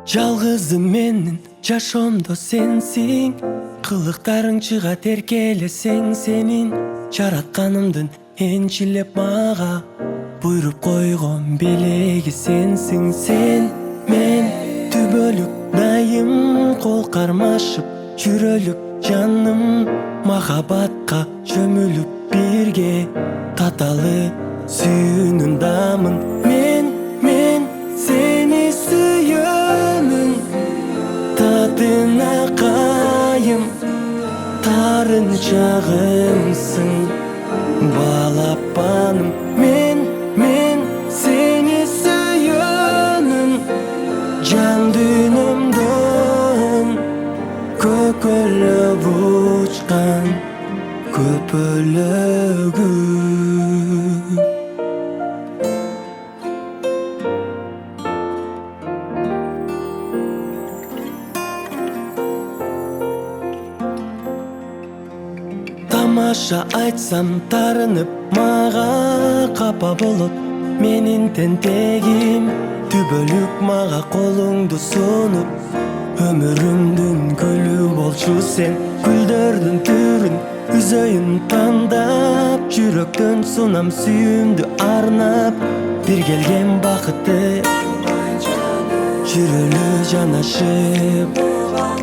Жалгызым менин жашоомдо сенсиң, кылыктарың чыгат эркелесең сенин. Жаратканымдын энчилеп мага буйруп койгон белеги сенсиң. Сен мен түбөлүк дайым кол кармашып жүрөлүк жаным, махабатка чөмүлүп бирге таталы сүйүүнүн дамын. Мен сени сүйөмүн, тадына кайым, тарынчагымсың, балапаным. Мен сени сүйөмүн, жан дүйнөмдөн көкөлөп учкан көпөлөгүм. Тамаша айтсам тарынып мага капа болот менин тентегим. Түбөлүк мага колуңду сунуп, өмүрүмдүн гүлү болчу сен. Гүлдөрдүн түрүн үзөйүн тандап, жүрөктөн сунам сүйүүмдү арнап. Бир келген бакытты жүрөлү жанашып.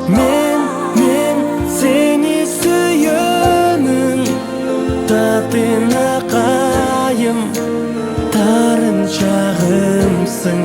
Мен сени сүйөмүн, тадына кайым, тарынчагымсың,